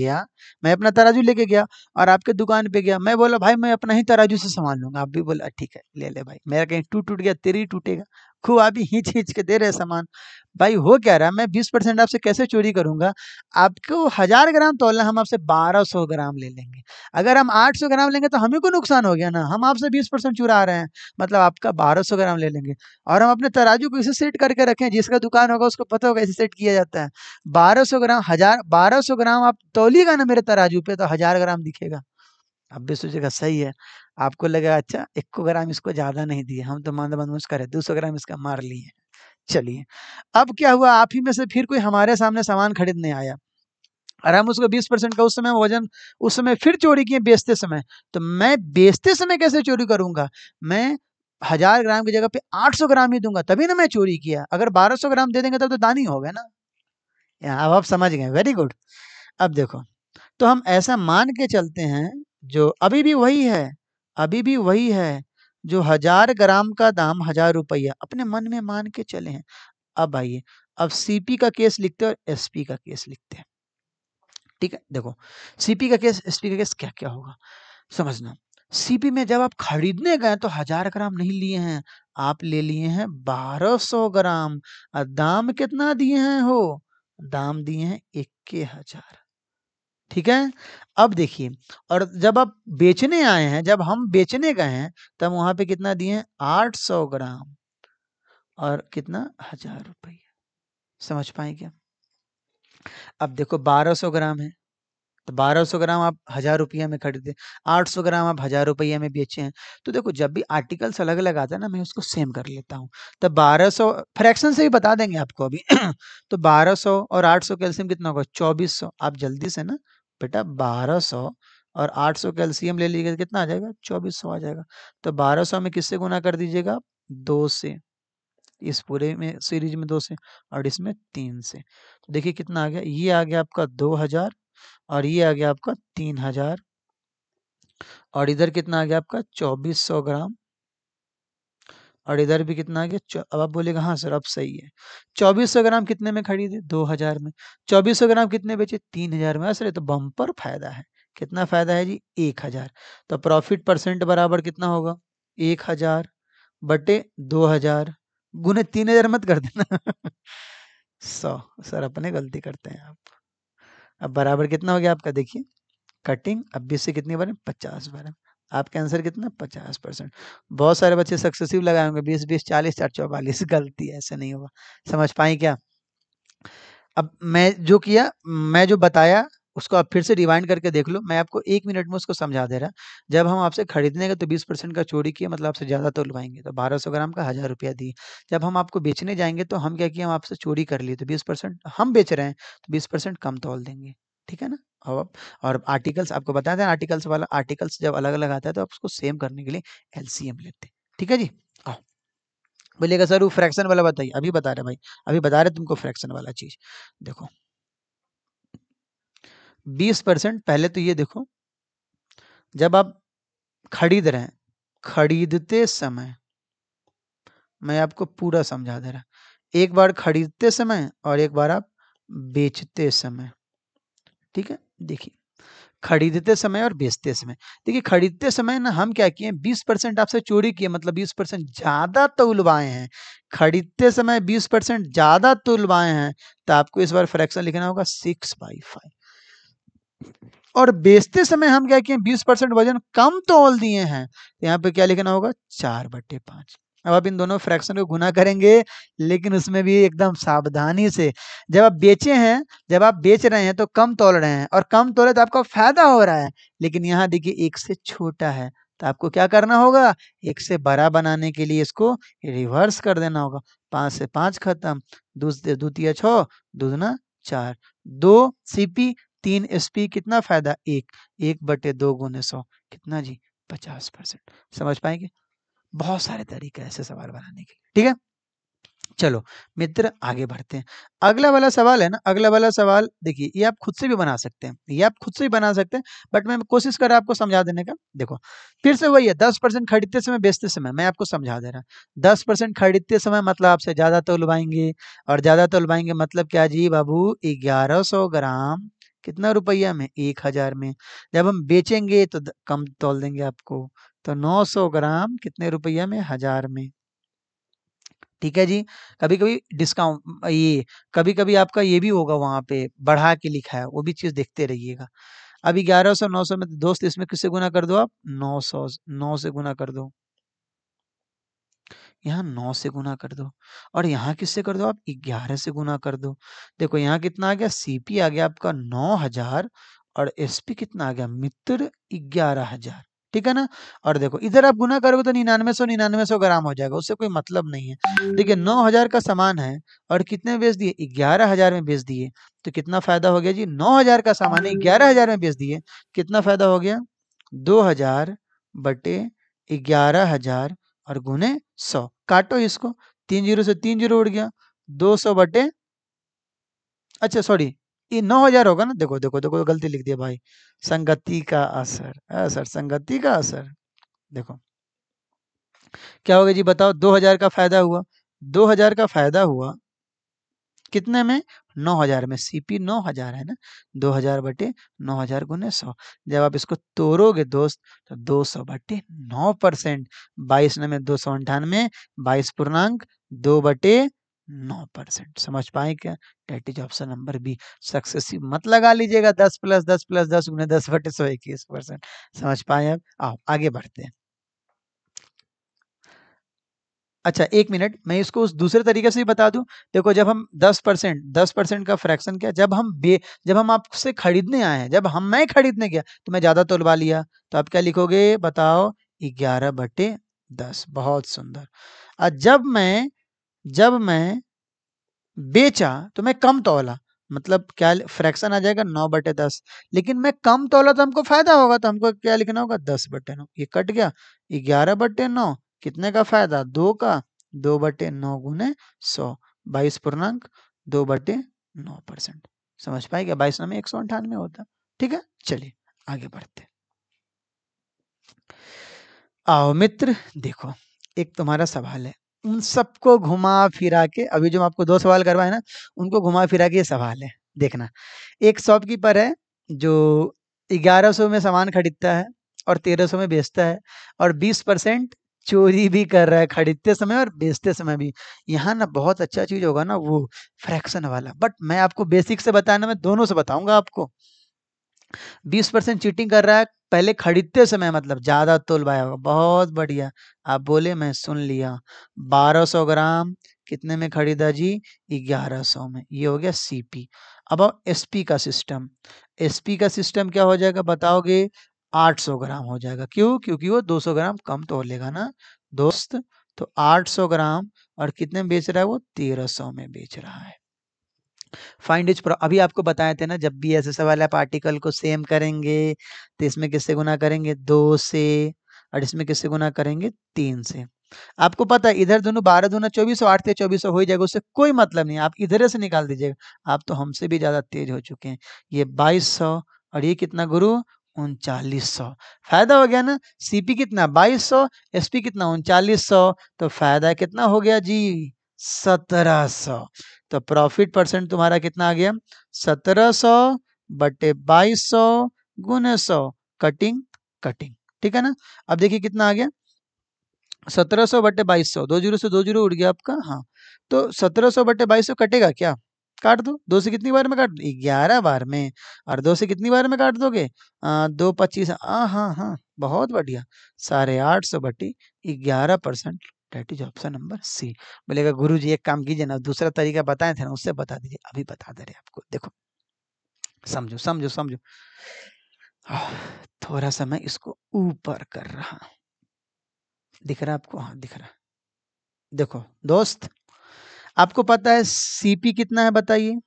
[SPEAKER 1] गया और आपके दुकान पे गया, मैं बोला भाई मैं अपना ही तराजू से सामान लूंगा, आप भी बोला ठीक है ले ले भाई, मेरा कहीं टूट टूट गया तेरी ही टूटेगा। खूब आप भी खींच खींच के दे रहे सामान। भाई हो क्या रहा है, मैं 20% आपसे कैसे चोरी करूंगा? आपको 1000 ग्राम तोलना, हम आपसे 1200 ग्राम ले लेंगे। अगर हम 800 ग्राम लेंगे तो हमें को नुकसान हो गया ना, हम आपसे 20% चुरा रहे हैं, मतलब आपका 1200 ग्राम ले लेंगे। और हम अपने तराजू को इसे सेट करके रखें, जिसका दुकान होगा उसको पता होगा इसे सेट किया जाता है। 1200 ग्राम, 1200 ग्राम आप तौलिएगा ना मेरे तराजू पे, तो 1000 ग्राम दिखेगा। अब भी सोचेगा सही है, आपको लगेगा अच्छा 1 ग्राम इसको ज्यादा नहीं दिए, हम तो मान मनमूस करे 200 ग्राम इसका मार लिए। चलिए अब क्या हुआ, आप ही में से फिर कोई हमारे सामने सामान खरीदने आया और हम उसको 20% का उस समय वजन, उस समय फिर चोरी किए बेचते समय। तो मैं बेचते समय कैसे चोरी करूंगा? मैं 1000 ग्राम की जगह पे 800 ग्राम ही दूंगा, तभी ना मैं चोरी किया। अगर 1200 ग्राम दे देंगे तब तो दानी हो गया ना। यहाँ अब आप समझ गए, वेरी गुड। अब देखो, तो हम ऐसा मान के चलते हैं, जो अभी भी वही है, अभी भी वही है, जो 1000 ग्राम का दाम 1000 रुपया, अपने मन में मान के चले हैं। अब आइए, अब सीपी का केस लिखते हैं और एसपी का केस लिखते हैं। ठीक है, देखो सीपी का केस एसपी का केस क्या क्या होगा समझना। सीपी में जब आप खरीदने गए तो 1000 ग्राम नहीं लिए हैं, आप ले लिए हैं 1200 ग्राम। और दाम कितना दिए हैं हो? दाम दिए हैं 1000। ठीक है। अब देखिए, और जब आप बेचने आए हैं, जब हम बेचने गए हैं, तब वहां पे कितना दिए हैं? 800 ग्राम, और कितना? 1000 रुपये। समझ पाए क्या? अब देखो 1200 ग्राम है, तो 1200 ग्राम आप 1000 रुपया में खरीदे, 800 ग्राम आप 1000 रुपया में बेचे हैं। तो देखो जब भी आर्टिकल्स अलग अलग आता है ना, मैं उसको सेम कर लेता हूँ। तो 1200 फ्रैक्शन से ही बता देंगे आपको अभी। तो 1200 और 800 कैल्शियम कितना होगा? 2400। आप जल्दी से ना बेटा, 1200 और 800 कैल्शियम ले लीजिएगा, कितना आ जाएगा? 2400 आ जाएगा। तो 1200 में किससे गुना कर दीजिएगा? 2 से। इस पूरे में सीरीज में 2 से, और इसमें 3 से। तो देखिए कितना आ गया, ये आ गया आपका 2000, और ये आ गया आपका 3000, और इधर कितना आ गया आपका? 2400 ग्राम, और इधर भी कितना आ गया? अब आप बोलेगा हाँ सर अब सही है। 2400 ग्राम कितने में खरीदे? 2000 में। 2400 ग्राम कितने बेचे? 3000 में। सर तो बम्पर फायदा है। कितना फायदा है जी? 1000। तो प्रॉफिट परसेंट बराबर कितना होगा? 1000 बटे 2000 गुने 3000 मत कर देना। 100। सर अपने गलती करते हैं आप। अब बराबर कितना हो गया आपका? देखिए कटिंग, अब 20 से कितनी बार? 50 बार। आपका आंसर कितना? 50%। बहुत सारे बच्चे सक्सेसिव लगाए होंगे 20 20 40 4 44। गलती है, ऐसे नहीं होगा। समझ पाए क्या? अब मैं जो बताया उसको आप फिर से रिवाइंड करके देख लो, मैं आपको 1 मिनट में उसको समझा दे रहा। जब हम आपसे खरीदने गए तो 20% का चोरी किया, मतलब आपसे ज़्यादा तौलवाएँगे, तो 1200 ग्राम का ₹1000 दिए। जब हम आपको बेचने जाएँगे तो हम क्या किए, हम आपसे चोरी कर लिए, तो 20% हम बेच रहे हैं, तो 20% कम तौल देंगे, ठीक है ना? अब आप और आर्टिकल्स आपको बताया था, आर्टिकल्स वाला, आर्टिकल्स जब अलग-अलग आता है तो आप उसको सेम करने के लिए एलसीएम लेते हैं, ठीक है जी? आओ, बोलिएगा सर वो फ्रैक्शन वाला बताइए, अभी बता रहे भाई, अभी बता रहे तुमको फ्रैक्शन वाला चीज़। देखो 20% पहले तो ये देखो, जब आप खरीद रहे हैं, खरीदते समय मैं आपको पूरा समझा दे रहा। एक बार खरीदते समय और एक बार आप बेचते समय, ठीक है? देखिए, खरीदते समय और बेचते समय। देखिए, खरीदते समय ना हम क्या किए, 20% आपसे चोरी किए, मतलब 20% ज़्यादा तुलवाए हैं। खरीदते समय 20% ज़्यादा तुलवाए हैं, तो आपको इस बार फ्रैक्शन लिखना होगा 6/5। और बेचते समय हम क्या किए, 20% वजन कम तौल दिए हैं, तो यहाँ पे क्या लिखना होगा 4/5। अब आप इन दोनों फ्रैक्शन को गुना करेंगे, लेकिन उसमें भी एकदम सावधानी से। जब आप बेचे हैं, जब आप बेच रहे हैं तो कम तौल रहे हैं, और कम तौले तो आपका फायदा हो रहा है, लेकिन यहाँ देखिए 1 से छोटा है, तो आपको क्या करना होगा, 1 से बड़ा बनाने के लिए इसको रिवर्स कर देना होगा। 5 से 5 खत्म, दो से दो तिया 6, दूना 4, 2 सीपी 3 एसपी, कितना फायदा 1, 1/2 गुने 100, कितना जी 50%। समझ पाएंगे? बहुत सारे तरीके हैं ऐसे सवाल बनाने के लिए, ठीक है? चलो मित्र आगे बढ़ते हैं। अगला वाला सवाल है ना, अगला वाला सवाल देखिए, ये आप खुद से भी बना सकते हैं, ये आप खुद से भी बना सकते हैं, बट मैं कोशिश कर रहा आपको समझा देने का। देखो, फिर से वही है, 10% खरीदते समय बेचते समय, मैं आपको समझा दे रहा। 10% खरीदते समय मतलब आपसे ज्यादा तौलवाएंगे, और ज्यादा तौलवाएंगे मतलब क्या जी बाबू, 1100 ग्राम कितना रुपया में, 1000 में। जब हम बेचेंगे तो कम तौल देंगे आपको, तो 900 ग्राम कितने रुपया में, 1000 में, ठीक है जी। कभी-कभी डिस्काउंट ये कभी-कभी आपका ये भी होगा, वहाँ पे बढ़ा के लिखा है, वो भी चीज़ देखते रहिएगा। अब 1100 900 में, तो दोस्त इसमें किससे गुना कर दो आप, 9 से गुना कर दो। यहाँ 9 से गुना कर दो, और यहाँ किससे कर दो आप, 11 से गुना कर दो। देखो यहाँ कितना आ गया, सीपी आ गया आपका 9000, और एसपी कितना आ गया मित्र, 11000, ठीक है ना? और देखो इधर आप गुना करोगे तो 9900 ग्राम हो जाएगा, उससे कोई मतलब नहीं है। देखिए 9000 का सामान है, और कितने में बेच दिए, 11000 में बेच दिए, तो कितना फायदा हो गया जी, 9000 का सामान है 11000 में बेच दिए, कितना फायदा हो गया, 2000/11,000 और गुने 100, काटो इसको, 3 जीरो से 3 जीरो उड़ गया, 200 बटे, अच्छा सॉरी, ये 9000 होगा ना, देखो देखो देखो गलती लिख दिया भाई, संगति का असर, असर संगति का असर। देखो क्या होगा जी, बताओ, 2000 का फायदा हुआ, 2000 का फायदा हुआ कितने में, 9000 में, सीपी 9000 है ना, 2000/9000 गुने 100। जब आप इसको तोड़ोगे दोस्त, तो 200/9%, 22 में 298, 22.2/9%। समझ पाए क्या? That is option number B. Successive मत लगा लीजिएगा, 10+10+10 गुने 10/100 21%। समझ पाए? अब आओ आगे बढ़ते हैं। अच्छा 1 मिनट, मैं इसको उस दूसरे तरीके से भी बता दूँ। देखो जब हम 10% का फ्रैक्शन क्या, जब हम आपसे खरीदने आए हैं, मैं खरीदने गया, तो मैं ज़्यादा तौलवा लिया, तो आप क्या लिखोगे बताओ, 11/10, बहुत सुंदर। जब मैं बेचा, तो मैं कम तौला, मतलब क्या फ्रैक्शन आ जाएगा 9/10, लेकिन मैं कम तौला तो हमको फायदा होगा, तो हमको क्या लिखना होगा, 10/9, ये कट गया, 11/9, कितने का फायदा, 2 का, 2/9 गुने 100, 22.2/9%। समझ पाए क्या, 22 में 198 होता, ठीक है? चलिए आगे बढ़ते हैं। आओ मित्र देखो, एक तुम्हारा सवाल है, उन सबको घुमा फिरा के, अभी जो आपको 2 सवाल करवाए ना, उनको घुमा फिरा के ये सवाल है, देखना। एक शॉपकीपर है जो 1100 में सामान खरीदता है और 1300 में बेचता है, और 20% चोरी भी कर रहा है, खरीदते समय और बेचते समय भी। यहाँ ना बहुत अच्छा चीज़ होगा ना वो फ्रैक्शन वाला, बट मैं आपको बेसिक से बताना, मैं दोनों से बताऊँगा आपको। 20% चीटिंग कर रहा है, पहले खरीदते समय मतलब ज़्यादा तौलवाया होगा, बहुत बढ़िया। आप बोले मैं सुन लिया, 1200 ग्राम कितने में खरीदा जी, 1100 में, ये हो गया सीपी। अब एसपी का सिस्टम, एसपी का सिस्टम क्या हो जाएगा बताओगे? 800 ग्राम हो जाएगा। क्यों? क्योंकि वो 200 ग्राम कम तो लेगा ना दोस्त। तो 800 ग्राम और कितने में बेच रहा है वो? 1300 में बेच रहा है। फाइंड इच अभी आपको बताए थे ना, जब भी ऐसे सवाल आप आर्टिकल को सेम करेंगे तो इसमें किससे गुना करेंगे? 2 से, और इसमें किससे गुना करेंगे? 3 से। आपको पता है इधर दोनों 12 दूना 2400, 8 से 2400 हो ही जाएगा, उससे कोई मतलब नहीं, आप इधर से निकाल दीजिएगा। आप तो हमसे भी ज्यादा तेज हो चुके हैं। ये 2200 और ये कितना गुरु? 3900। फायदा हो गया ना। सीपी कितना? 2200, एसपी कितना? 3900। तो फायदा कितना हो गया जी? 1700। तो प्रॉफिट परसेंट तुम्हारा कितना आ गया? 1700 बटे 2200 गुने 100, कटिंग कटिंग। ठीक है ना। अब देखिए कितना आ गया? 1700 बटे 2200, 2 जीरो से 2 जीरो उड़ गया आपका। हाँ, तो 1700 बटे 2200 कटेगा क्या? काट दो। 2 से कितनी बार में काट? 11 बार में। और 2 से कितनी बार में काट दोगे? 2 25। हाँ हाँ, बहुत बढ़िया। 850 बटे 11%। That is option number C. बोलेगा गुरु जी एक काम कीजिए ना, दूसरा तरीका बताए थे ना, उससे बता दीजिए। अभी बता दे रहे आपको, देखो समझो समझो समझो। थोड़ा सा मैं इसको ऊपर कर रहा। दिख रहा है आपको? हाँ दिख रहा है। देखो दोस्त, आपको पता है सीपी कितना है बताइए?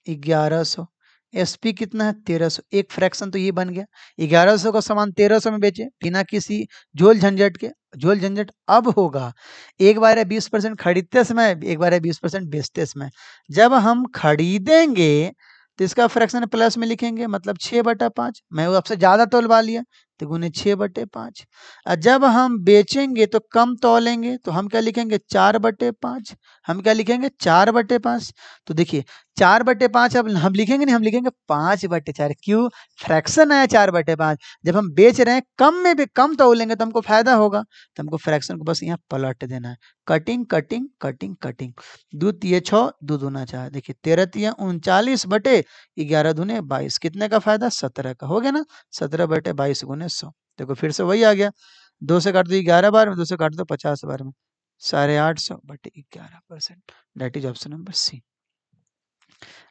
[SPEAKER 1] 1100। एसपी कितना है? 1300। एक फ्रैक्शन तो ये बन गया। 1100 का सामान 1300 में बेचे बिना किसी झोल झंझट के। झोल झंझट अब होगा एक बार है 20% खरीदते समय, एक बार है 20% बेचते समय। जब हम खरीदेंगे तो इसका फ्रैक्शन प्लस में लिखेंगे, मतलब 6/5। मैं वो आपसे ज्यादा तोलवा लिया तो गुने 6/5। और जब हम बेचेंगे तो कम तोलेंगे तो हम क्या लिखेंगे? 4/5। हम क्या लिखेंगे? 4/5। तो देखिए 4/5 अब हम लिखेंगे नहीं, हम लिखेंगे 5/4। क्यों? फ्रैक्शन आया 4/5। जब हम बेच रहे हैं कम में भी कम तोलेंगे तो हमको फायदा होगा, तो हमको फ्रैक्शन को बस यहाँ पलट देना है। Cutting cutting cutting cutting. 2 तिये 6, 2 दूना 4। देखिए 13 तिया 39 बटे 11 दूने 22। कितने का फायदा? 17 का। हो गया ना। 17/22 गुने 100। देखो फिर से वही आ गया। 2 से काट दो 11 बार में, 2 से काट दो 50 बार में। 850 बटे 11%। That is option number C.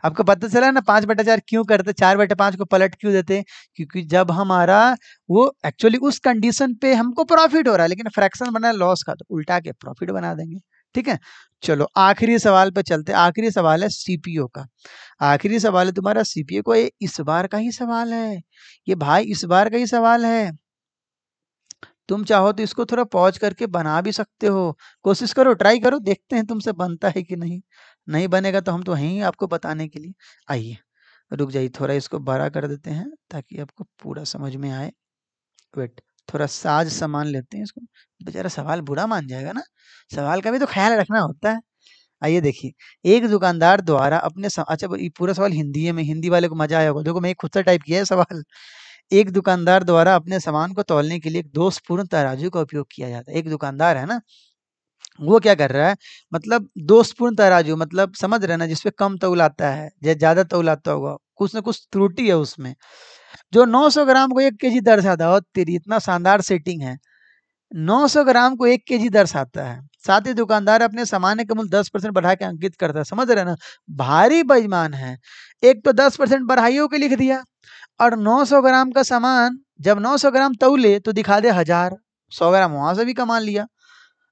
[SPEAKER 1] आपको पता चला ना 5/4 क्यों करते? 4/5 को पलट क्यों देते? क्योंकि जब हमारा वो एक्चुअली उस कंडीशन पे हमको प्रॉफिट हो रहा है, लेकिन फ्रैक्शन बना लॉस का, तो उल्टा के प्रॉफिट बना देंगे। ठीक है। चलो आखिरी सवाल पे चलते। आखिरी सवाल है सीपीओ का। आखिरी सवाल है तुम्हारा सीपीओ को। ये इस बार का ही सवाल है। ये भाई इस बार का ही सवाल है। तुम चाहो तो इसको थोड़ा पॉज करके बना भी सकते हो। कोशिश करो, ट्राई करो, देखते हैं तुमसे बनता है कि नहीं। नहीं बनेगा तो हम तो हैं ही आपको बताने के लिए। आइए रुक जाइए, थोड़ा इसको बड़ा कर देते हैं ताकि आपको पूरा समझ में आए। वेट, थोड़ा साज सामान लेते हैं इसको। बेचारा सवाल बुरा मान जाएगा ना, सवाल का भी तो ख्याल रखना होता है। आइए देखिए, एक दुकानदार द्वारा अपने अच्छा ये पूरा सवाल हिंदी है, में हिंदी वाले को मजा आया होगा। देखो मैं खुद से टाइप किया है सवाल। एक दुकानदार द्वारा अपने सामान को तौलने के लिए एक दोषपूर्ण तराजू का उपयोग किया जाता है। एक दुकानदार है ना, वो क्या कर रहा है? मतलब दोषपूर्ण तराजू, मतलब समझ रहे हैं ना, जिसपे कम तौल आता है या ज्यादा तौल आता होगा, कुछ ना कुछ त्रुटि है उसमें, जो 900 ग्राम को 1 केजी दर्शाता है। और तेरी इतना शानदार सेटिंग है, 900 ग्राम को 1 केजी दर्शाता है। साथ ही दुकानदार अपने सामान का मूल्य 10% बढ़ा के अंकित करता है। समझ रहे हैं ना, भारी बेईमान है। एक तो 10% बढ़ाइयों के लिख दिया, और 900 ग्राम का सामान जब 900 ग्राम तौले तो दिखा दे 1000। 100 ग्राम वहां से भी कमा लिया।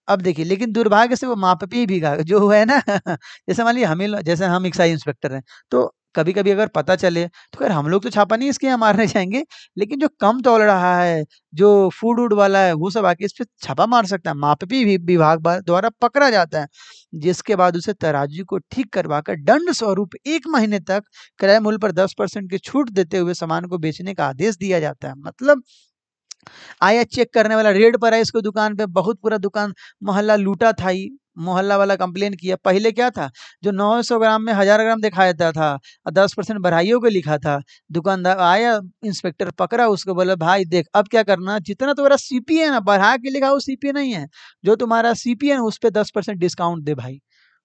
[SPEAKER 1] अब देखिए, लेकिन दुर्भाग्य से वो माप पे ही भीगा जो है ना। जैसे मान लीजिए हमें, जैसे हम एक्साइज इंस्पेक्टर हैं, तो कभी कभी अगर पता चले तो खैर हम लोग तो छापा नहीं इसके यहाँ मारने जाएंगे, लेकिन जो कम तौल रहा है, जो फूड वूड वाला है, वो सब आके इस पे छापा मार सकता है। मापी विभाग द्वारा पकड़ा जाता है, जिसके बाद उसे तराजू को ठीक करवाकर दंड स्वरूप 1 महीने तक क्रय मूल्य पर 10% की छूट देते हुए सामान को बेचने का आदेश दिया जाता है। मतलब आया चेक करने वाला, रेड पर आया इसको दुकान पे, बहुत पूरा दुकान मोहल्ला लूटा था ही। मोहल्ला वाला कंप्लेन किया। पहले क्या था, जो 900 ग्राम में 1000 ग्राम दिखाया जाता था और 10% बढ़ाइयों को लिखा था। दुकानदार आया, इंस्पेक्टर पकड़ा उसको, बोला भाई देख अब क्या करना, जितना तुम्हारा सीपी है ना, बढ़ा के लिखा वो सीपी नहीं है, जो तुम्हारा सीपी है ना उस पर 10% डिस्काउंट दे भाई।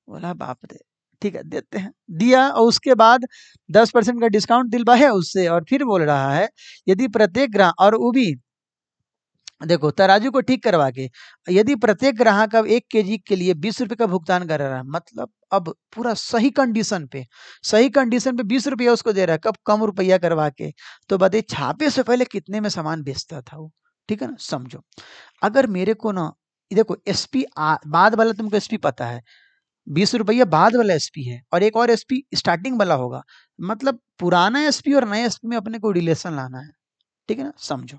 [SPEAKER 1] बोला बाप रे, ठीक है देते हैं। दिया, और उसके बाद 10% का डिस्काउंट दिलवाया उससे, और फिर बोल रहा है यदि प्रत्येक ग्राम, और वो भी देखो तराजू को ठीक करवा के, यदि प्रत्येक ग्राहक अब 1 केजी के लिए 20 रुपए का भुगतान कर रहा है, मतलब अब पूरा सही कंडीशन पे 20 रुपया उसको दे रहा है, कब कम रुपया करवा के। तो बताइए छापे से पहले कितने में सामान बेचता था वो। ठीक है ना, समझो। अगर मेरे को ना, देखो एसपी बाद वाला तुमको एसपी पता है, 20 रुपया बाद वाला एसपी है, और एक और एसपी स्टार्टिंग वाला होगा। मतलब पुराना एसपी और नए एसपी में अपने को रिलेशन लाना है। ठीक है ना, समझो।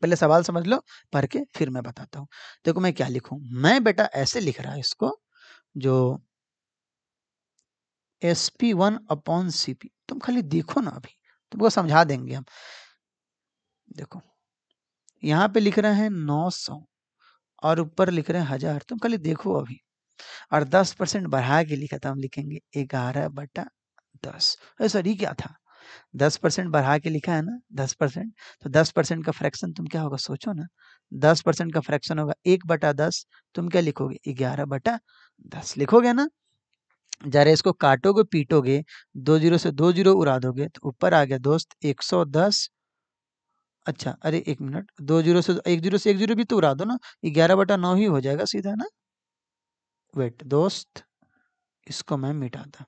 [SPEAKER 1] पहले सवाल समझ लो, पढ़ के फिर मैं बताता हूँ। देखो मैं क्या लिखूं, मैं बेटा ऐसे लिख रहा है इसको, जो SP1/CP, तुम खाली देखो ना, अभी तुमको समझा देंगे हम। देखो यहाँ पे लिख रहे हैं 900 और ऊपर लिख रहे हैं 1000, तुम खाली देखो अभी। और 10% बढ़ा के लिखा था, हम लिखेंगे 11/10। सॉरी क्या था, 10% बढ़ा के लिखा है ना, 10%। तो 10% का फ्रैक्शन तुम क्या होगा सोचो ना, 10% का फ्रैक्शन होगा 1/10। तुम क्या लिखोगे, 11/10 लिखोगे ना। जरा इसको काटोगे पीटोगे, 2 जीरो से 2 जीरो उड़ा दोगे, तो ऊपर आ गया दोस्त 110। अच्छा अरे एक मिनट, 2 जीरो से 1 जीरो से 1 जीरो भी तो उड़ा दो ना, 11/9 ही हो जाएगा सीधा ना। वेट दोस्त, इसको मैं मिटाता,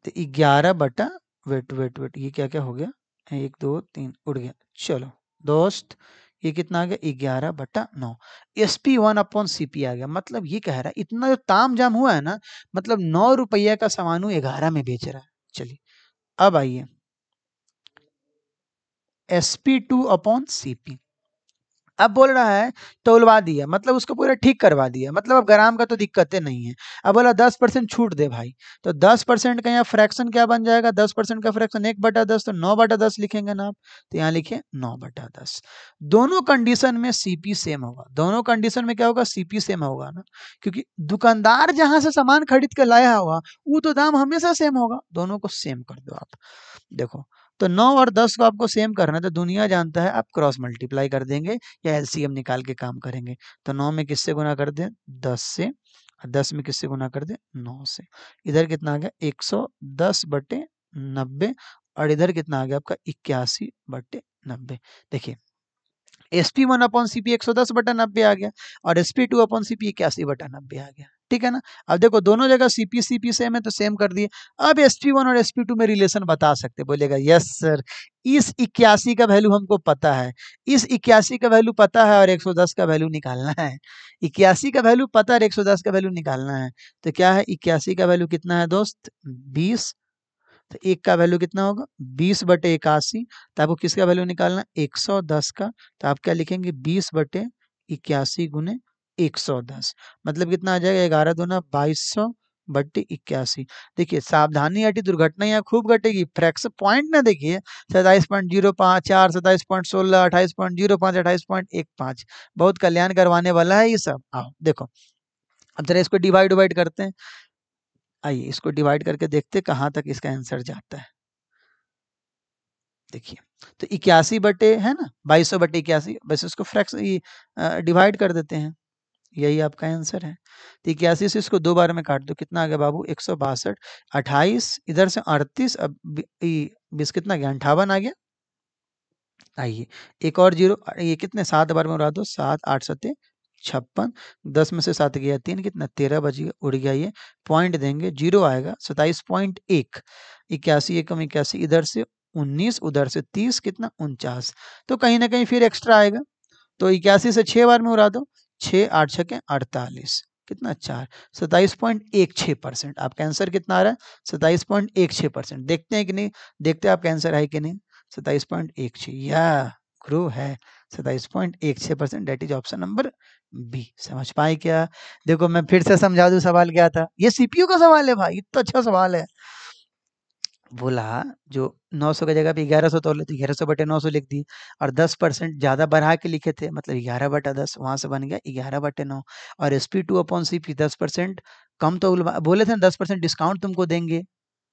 [SPEAKER 1] तो 11 बटा, वेट वेट वेट, ये क्या क्या हो गया, 1 2 3 उड़ गया। चलो दोस्त, ये कितना आ गया, 11/9। SP1/CP आ गया। मतलब ये कह रहा है इतना जो ताम जाम हुआ है ना, मतलब 9 रुपया का सामान 11 में बेच रहा है। चलिए अब आइए, SP2/CP। अब बोल रहा है तौलवा दिया, मतलब उसको पूरा ठीक करवा दिया, मतलब अब ग्राम का तो दिक्कतें नहीं है। अब बोला 10% छूट दे भाई, तो 10% का यहाँ फ्रैक्शन क्या बन जाएगा, 10% का फ्रैक्शन 1/10, तो 9/10 लिखेंगे ना आप। तो यहाँ लिखिए 9/10। दोनों कंडीशन में सीपी सेम होगा, दोनों कंडीशन में क्या होगा, सीपी सेम होगा ना, क्योंकि दुकानदार जहां से सामान खरीद के लाया होगा वो तो दाम हमेशा सेम होगा। दोनों को सेम कर दो आप। देखो, तो 9 और 10 को आपको सेम करना है, तो दुनिया जानता है आप क्रॉस मल्टीप्लाई कर देंगे या एलसीएम निकाल के काम करेंगे। तो 9 में किससे गुना कर दें, 10 से, और 10 में किससे गुना कर दें, 9 से। इधर कितना आ गया, 110/90, और इधर कितना आ गया आपका, 81/90। देखिए SP1/CP 110/90 आ गया, और SP2/CP 81/90 आ गया। ठीक है ना। अब देखो दोनों जगह सीपी सीपी सेम है तो सेम कर दिए। अब SP1 और SP2 में रिलेशन बता सकते, बोलेगा यस सर, इस 81 का वैल्यू हमको पता है, इस 81 का वैल्यू पता है, और 110 का वैल्यू निकालना है। 81 का वैल्यू पता है, 110 का वैल्यू निकालना है। तो क्या है, 81 का वैल्यू कितना है दोस्त, 20। तो एक का वैल्यू कितना होगा, 20/81। तो आपको किसका वैल्यू निकालना, 110 का। तो आप क्या लिखेंगे, 20/81 गुने 110, मतलब कितना आ जाएगा, 11 दूना 2200/81। देखिए सावधानी हटी, दुर्घटना यहाँ खूब घटेगी। फ्रैक्शन पॉइंट ना देखिए, 27.054, 27.16, 28.05, 28.15, बहुत कल्याण करवाने वाला है ये सब। आओ देखो, अब जरा इसको डिवाइड डिवाइड करते हैं। आइए इसको डिवाइड करके देखते कहाँ तक इसका आंसर जाता है। देखिए, तो 81 बटे है ना, 2200/81, बस इसको फ्रैक्शन डिवाइड कर देते हैं, यही आपका आंसर है। तो 81 से इसको 2 बार में काट दो, कितना आ गया बाबू, 162। 28 इधर से 38, अब 20 कितना गया, 58 आ गया। आइए एक और जीरो, ये कितने 7 बार में उड़ा दो, 7 8 सत्ते 56, 10 में से 7 गया 3, कितना 13 बच गया, उड़ गया ये। पॉइंट देंगे, जीरो आएगा, 27.1। 81 एकम 81, इधर से 19, उधर से 30, कितना 49। तो कहीं ना कहीं फिर एक्स्ट्रा आएगा। तो 81 से 6 बार में उड़ा दो, 6 8 छके 48, कितना 4, 27.16%। आपका आंसर कितना आ रहा है, 27.16%। देखते हैं कि नहीं, देखते हैं आपका आंसर है कि नहीं, 27.16, या ग्रो है 27.16%। That is option number B. समझ पाए क्या। देखो मैं फिर से समझा दूं, सवाल क्या था, ये सीपीयू का सवाल है भाई, इतना अच्छा सवाल है। बोला जो 900 की जगह पे 1100 तोले, तो 1100/900 लिख दी, और 10% ज्यादा बढ़ा के लिखे थे, मतलब 11/10, वहां से बन गया 11/9। और SP2/CP 10% कम, तो बोले थे ना 10% डिस्काउंट तुमको देंगे,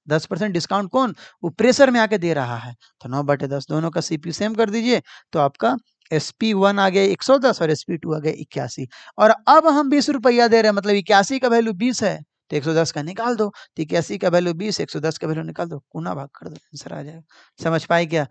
[SPEAKER 1] 10% डिस्काउंट कौन, वो प्रेशर में आके दे रहा है। तो 9/10 दोनों का सीपी सेम कर दीजिए, तो आपका SP1 आ गया 110 और SP2 आ गया 81। और अब हम 20 रुपया दे रहे हैं, मतलब 81 का वैल्यू 20 है, तो 110 का निकाल दो, तो 81 का वैल्यू 20, 110 का वैल्यू निकाल दो, गुना भाग कर दो, आंसर आ जाएगा। समझ पाए क्या।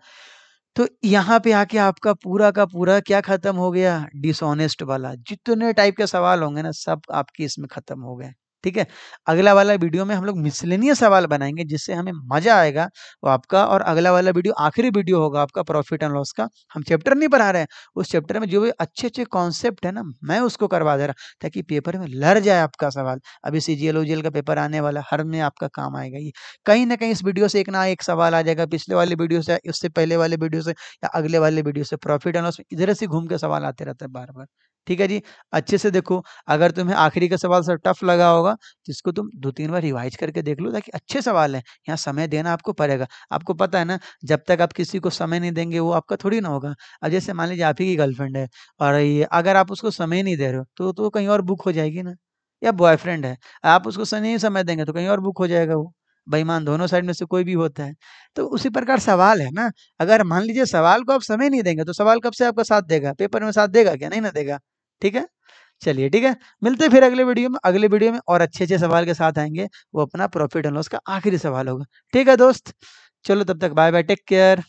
[SPEAKER 1] तो यहाँ पे आके आपका पूरा का पूरा क्या खत्म हो गया, डिसऑनेस्ट वाला, जितने टाइप के सवाल होंगे ना सब आपके इसमें खत्म हो गए। ठीक है? अगला वाला वीडियो में हम लोग मिसलेनियस सवाल बनाएँगे जिससे हमें मज़ा आएगा वो आपका, और अगला वाला वीडियो आखिरी वीडियो होगा आपका प्रॉफिट एंड लॉस का। हम चैप्टर नहीं पढ़ा रहे हैं, उस चैप्टर में जो भी अच्छे-अच्छे कॉन्सेप्ट है ना, मैं उसको करवा दे रहा हूँ ताकि पेपर में लड़ जाए आपका सवाल। अभी सीजीएल-ओजीएल का पेपर आने वाला है, हर में आपका काम आएगा ये। कहीं न कहीं इस वीडियो से एक ना एक सवाल आ जाएगा, पिछले वाले वीडियो से, उससे पहले वाले वीडियो से या अगले वाले वीडियो से, प्रॉफिट एंड लॉस में इधर से घूम के सवाल आते रहते हैं बार-बार। ठीक है जी? अच्छे से देखो, अगर तुम्हें आखिरी का सवाल सब टफ लगा होगा तो इसको तुम 2-3 बार रिवाइज़ करके देख लो ताकि अच्छे सवाल हैं, यहाँ समय देना आपको पड़ेगा। आपको पता है ना, जब तक आप किसी को समय नहीं देंगे वो आपका थोड़ी ना होगा। अब जैसे मान लीजिए आप ही की गर्लफ्रेंड है और ये अगर आप उसको समय नहीं दे रहे हो तो कहीं और बुक हो जाएगी ना, या बॉयफ्रेंड है, आप उसको नहीं समय देंगे तो कहीं और बुक हो जाएगा वो। बेईमान दोनों साइड में से कोई भी होता है। तो उसी प्रकार सवाल है ना, अगर मान लीजिए सवाल को आप समय नहीं देंगे तो सवाल कब से आपका साथ देगा? पेपर में साथ देगा क्या? नहीं ना देगा। ठीक है? चलिए ठीक है, मिलते हैं फिर अगले वीडियो में। अगले वीडियो में और अच्छे-अच्छे सवाल के साथ आएँगे, वो अपना प्रॉफिट एंड लॉस का आखिरी सवाल होगा। ठीक है दोस्त, चलो तब तक बाय बाय, टेक केयर।